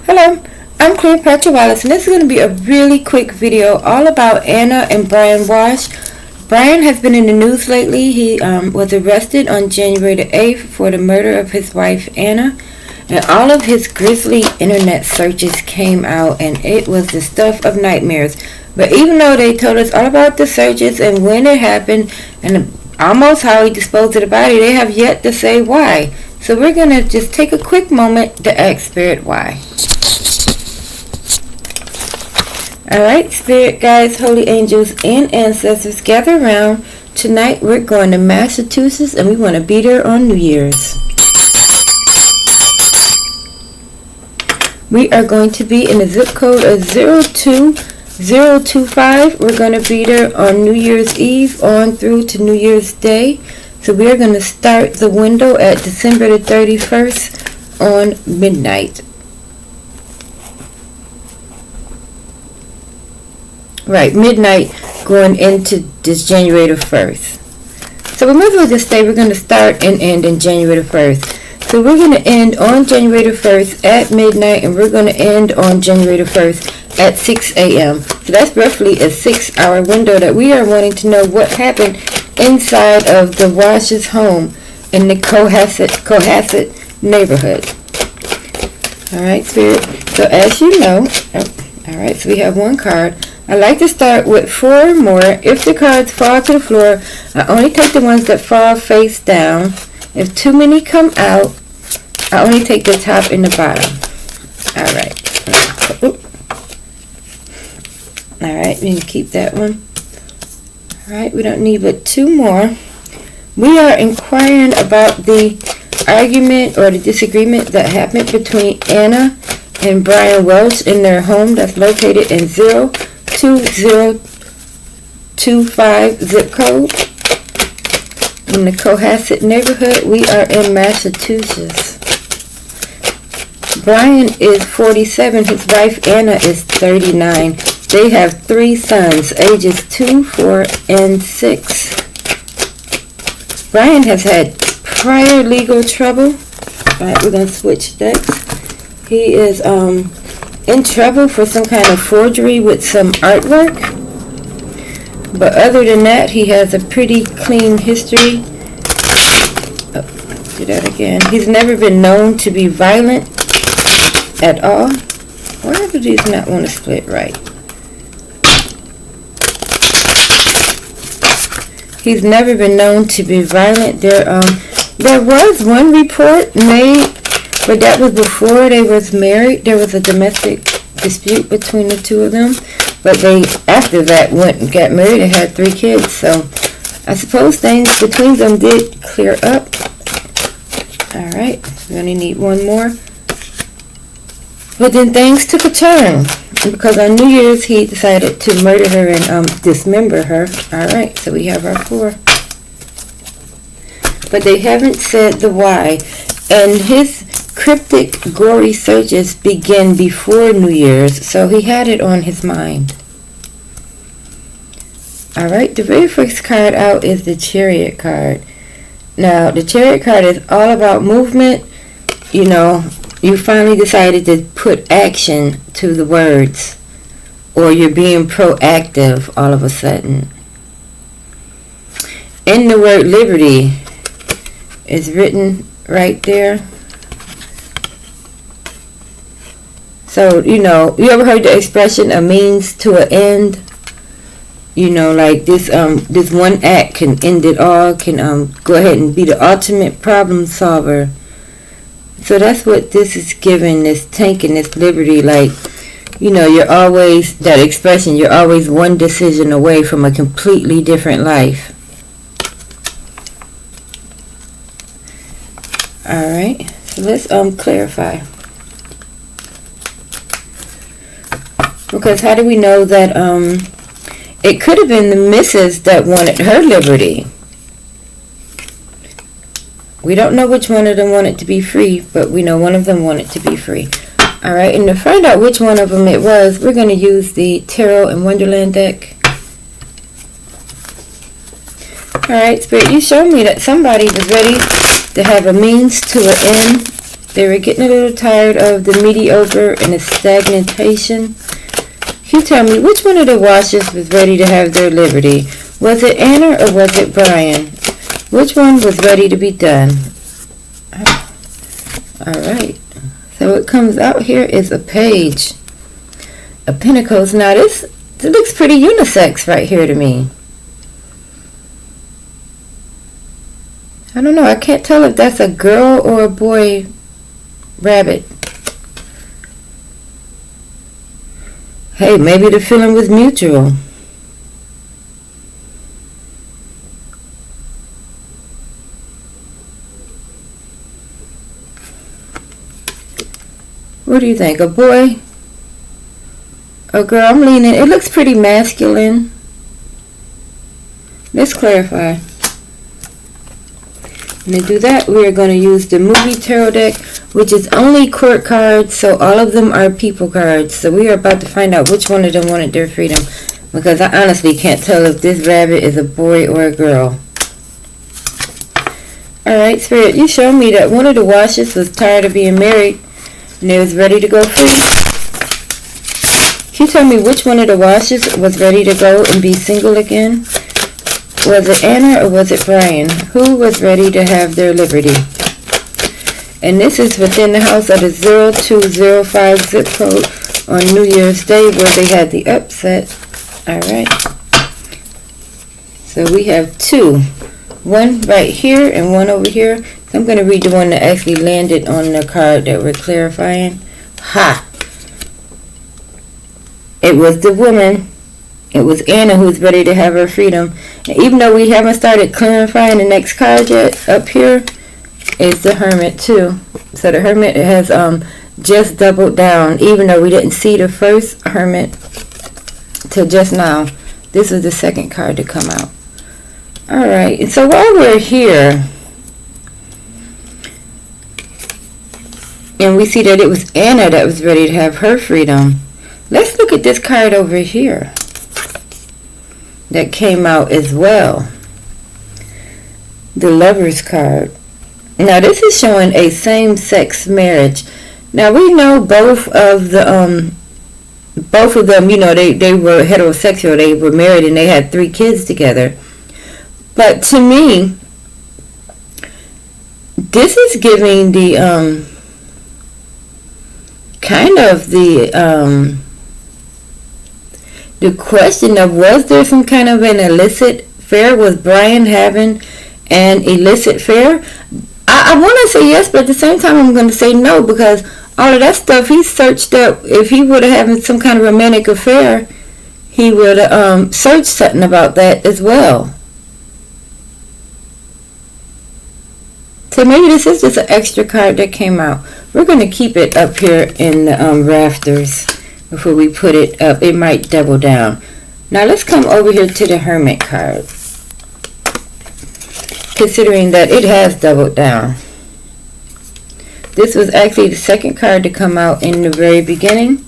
Hello, I'm Cleopatra Wallace, and this is going to be a really quick video all about Anna and Brian Walshe. Brian has been in the news lately. He was arrested on January the 8th for the murder of his wife Anna, and all of his grisly internet searches came out, and it was the stuff of nightmares. But even though they told us all about the searches and when it happened and almost how he disposed of the body, they have yet to say why. So we're going to just take a quick moment to ask Spirit why. Alright, Spirit guides, holy angels, and ancestors, gather around. Tonight we're going to Massachusetts and we want to be there on New Year's. We are going to be in the zip code of 02025. We're going to be there on New Year's Eve on through to New Year's Day. So we are going to start the window at December the 31st on midnight. Right, midnight going into this January the 1st. So we might as well just say we're going to start and end in January the 1st. So we're going to end on January the 1st at midnight, and we're going to end on January the 1st at 6 a.m. So that's roughly a 6-hour window that we are wanting to know what happened inside of the Walshe's home in the Cohasset neighborhood. Alright, Spirit. So as you know, alright, so we have one card. I like to start with 4 more. If the cards fall to the floor, I only take the ones that fall face down. If too many come out, I only take the top and the bottom. Alright. Alright, we can keep that one. Alright, we don't need but 2 more. We are inquiring about the argument or the disagreement that happened between Anna and Brian Walshe in their home that's located in 02025 zip code in the Cohasset neighborhood. We are in Massachusetts. Brian is 47. His wife Anna is 39. They have 3 sons, ages 2, 4, and 6. Brian has had prior legal trouble. Alright, we're going to switch decks. He is in trouble for some kind of forgery with some artwork. But other than that, he has a pretty clean history. Oh, do that again. He's never been known to be violent at all. Why do these not want to split right? He's never been known to be violent. There was one report made, but that was before they was married. There was a domestic dispute between the two of them. But they, after that, went and got married and had 3 kids. So I suppose things between them did clear up. Alright, we only need 1 more. But then things took a turn. Because on New Year's, he decided to murder her and dismember her. Alright, so we have our 4. But they haven't said the why. And his cryptic, gory searches begin before New Year's, so he had it on his mind. Alright, the very first card out is the Chariot card. Now, the Chariot card is all about movement. You know, you finally decided to put action to the words, or you're being proactive all of a sudden. In the word liberty is written right there. So, you know, you ever heard the expression a means to an end? You know, like this one act can end it all, can go ahead and be the ultimate problem solver. So that's what this is giving, this taking this liberty. Like, you know, you're always, that expression, you're always one decision away from a completely different life. Alright, so let's clarify. Because how do we know that it could have been the missus that wanted her liberty? We don't know which one of them wanted to be free, but we know one of them wanted to be free. Alright, and to find out which one of them it was, we're going to use the Tarot and Wonderland deck. Alright, Spirit, you showed me that somebody was ready to have a means to an end. They were getting a little tired of the mediocre and the stagnation. You tell me, which one of the Walshes was ready to have their liberty? Was it Anna or was it Brian? Which one was ready to be done? Alright. So what comes out here is a page of Pentacles. Now this looks pretty unisex right here to me. I don't know. I can't tell if that's a girl or a boy rabbit. Hey, maybe the feeling was mutual. What do you think? A boy? A girl? I'm leaning. It looks pretty masculine. Let's clarify. And to do that, we are going to use the movie tarot deck, which is only court cards, so all of them are people cards. So we are about to find out which one of them wanted their freedom, because I honestly can't tell if this rabbit is a boy or a girl. Alright, Spirit, you showed me that one of the Walshes was tired of being married, and they was ready to go free. Can you tell me which one of the Walshes was ready to go and be single again? Was it Anna or was it Brian? Who was ready to have their liberty? And this is within the house of the 0205 zip code on New Year's Day where they had the upset. Alright. So we have two. One right here and one over here. So I'm going to read the one that actually landed on the card that we're clarifying. Ha! It was the woman. It was Anna who was ready to have her freedom. And even though we haven't started clarifying the next card yet, up here is the Hermit too. So the Hermit has just doubled down, even though we didn't see the first Hermit till just now. This is the second card to come out. Alright, and so while we're here, and we see that it was Anna that was ready to have her freedom, let's look at this card over here that came out as well. The Lover's card. Now this is showing a same-sex marriage. Now we know both of them, you know, they were heterosexual. They were married and they had 3 kids together. But to me, this is giving the kind of the question of, was there some kind of an illicit affair? Was Brian having an illicit affair? I want to say yes, but at the same time I'm going to say no, because all of that stuff he searched up. If he would have having some kind of romantic affair, he would have searched something about that as well. So maybe this is just an extra card that came out. We're going to keep it up here in the rafters before we put it up. It might double down. Now let's come over here to the Hermit card, considering that it has doubled down. This was actually the second card to come out in the very beginning.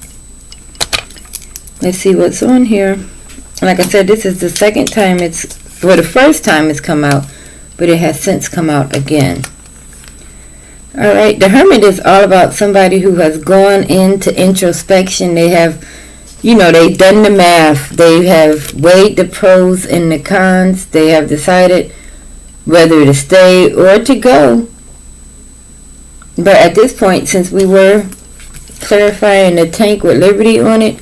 Let's see what's on here. Like I said, this is the second time the first time it's come out, but it has since come out again. Alright, the Hermit is all about somebody who has gone into introspection. They have, you know, they've done the math. They have weighed the pros and the cons. They have decided whether to stay or to go. But at this point, since we were clarifying the tank with liberty on it,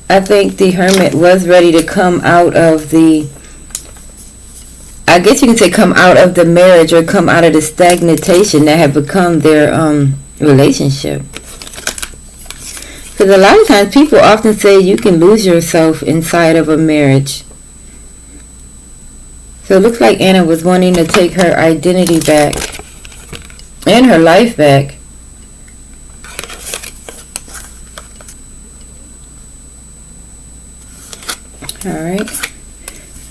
I think the Hermit was ready to come out of the, I guess you can say come out of the marriage or come out of the stagnation that had become their relationship. Because a lot of times people often say you can lose yourself inside of a marriage. So it looks like Anna was wanting to take her identity back and her life back. Alright.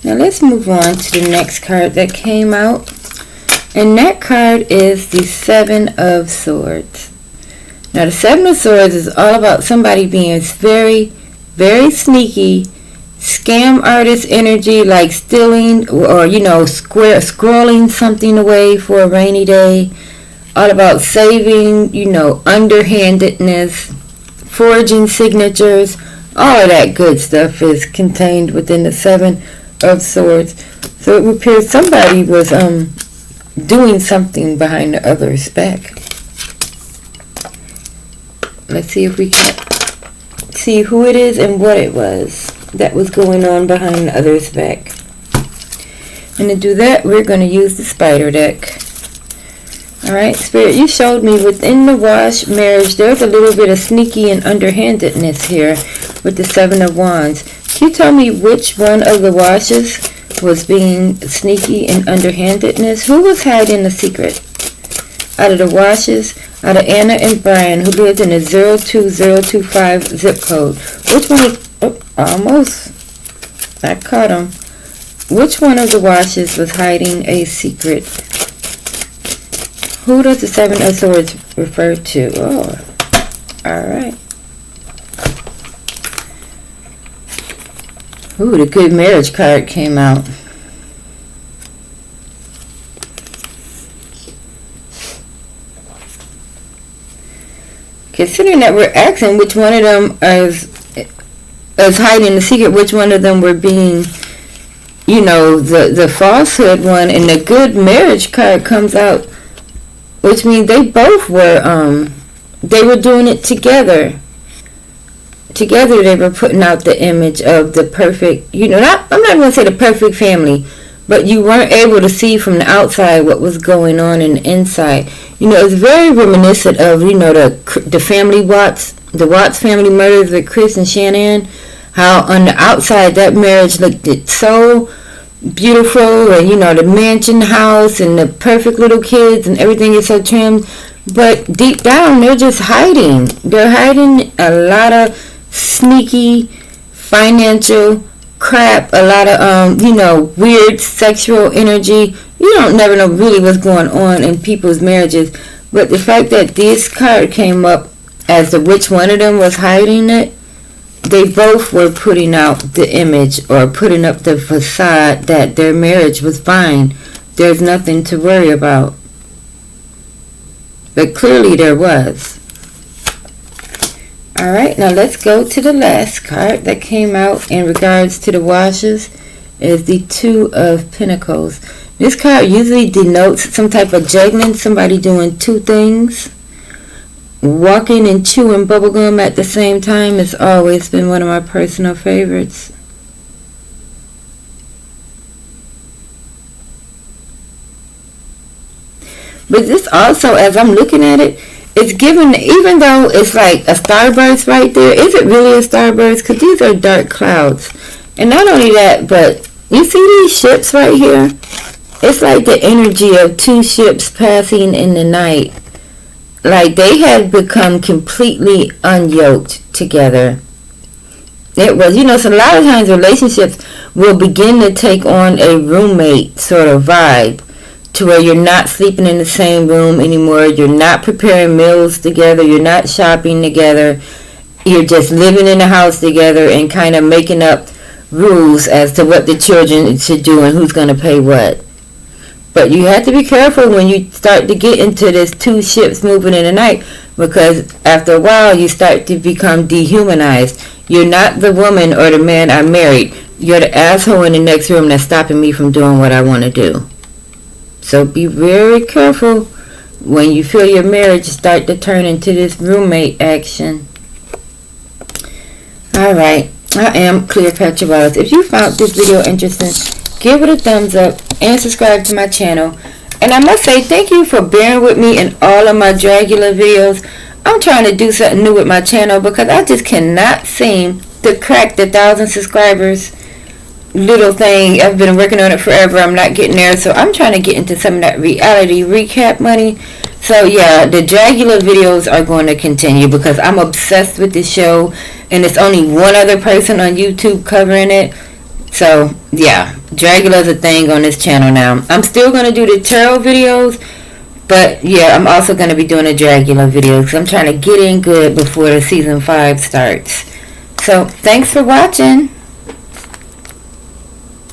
Now let's move on to the next card that came out. And that card is the Seven of Swords. Now the Seven of Swords is all about somebody being very, very sneaky, scam artist energy, like stealing or, you know, scrolling something away for a rainy day. all about saving, underhandedness, forging signatures. All of that good stuff is contained within the Seven of Swords. So it appears somebody was doing something behind the other's back. Let's see if we can see who it is and what it was that was going on behind the other's back. And to do that, we're going to use the spider deck. Alright, Spirit, you showed me within the Walshe marriage, there's a little bit of sneaky and underhandedness here with the Seven of Wands. Can you tell me which one of the Walshes was being sneaky and underhandedness? Who was hiding the secret? Out of the Walshes, out of Anna and Brian, who lived in a 02025 zip code. Which one? Oh, almost. I caught him. Which one of the Walshes was hiding a secret? Who does the Seven of Swords refer to? Oh, alright. Ooh, the good marriage card came out. Considering that we're asking which one of them is hiding the secret, which one of them were being, the falsehood one, and the good marriage card comes out, which means they both were, they were doing it together. Together they were putting out the image of the perfect, I'm not going to say the perfect family, but you weren't able to see from the outside what was going on in the inside. It's very reminiscent of, the family Watts, the Watts family murders with Chris and Shannon, how on the outside that marriage looked so beautiful, and, the mansion house and the perfect little kids and everything is so trimmed, but deep down they're just hiding. They're hiding a lot of sneaky financial crap, a lot of weird sexual energy. You don't never know really what's going on in people's marriages, but the fact that this card came up as to which one of them was hiding it, they both were putting out the image or putting up the facade that their marriage was fine. There's nothing to worry about. But clearly there was. Alright, now let's go to the last card that came out in regards to the Walshes, is the Two of Pentacles. This card usually denotes some type of juggling, somebody doing two things. Walking and chewing bubblegum at the same time has always been one of my personal favorites. But this also, as I'm looking at it, it's given, even though it's like a starburst right there, is it really a starburst? Because these are dark clouds. And not only that, but you see these ships right here? It's like the energy of two ships passing in the night. Like they had become completely unyoked together. It was, so a lot of times relationships will begin to take on a roommate sort of vibe, to where you're not sleeping in the same room anymore, you're not preparing meals together, you're not shopping together, you're just living in the house together and kind of making up rules as to what the children should do and who's going to pay what. But you have to be careful when you start to get into this two ships moving in the night, because after a while you start to become dehumanized. You're not the woman or the man I married. You're the asshole in the next room that's stopping me from doing what I want to do. So be very careful when you feel your marriage start to turn into this roommate action. Alright, I am Cleopatra Wallace. If you found this video interesting, give it a thumbs up and subscribe to my channel. And I must say thank you for bearing with me in all of my Dragula videos. I'm trying to do something new with my channel because I just cannot seem to crack the 1,000 subscribers little thing. I've been working on it forever. I'm not getting there, so I'm trying to get into some of that reality recap money. So yeah, the Dragula videos are going to continue because I'm obsessed with this show, and it's only one other person on YouTube covering it. So yeah, Dragula's a thing on this channel now. I'm still going to do the tarot videos, but yeah, I'm also going to be doing the Dragula videos because I'm trying to get in good before the season 5 starts. So thanks for watching.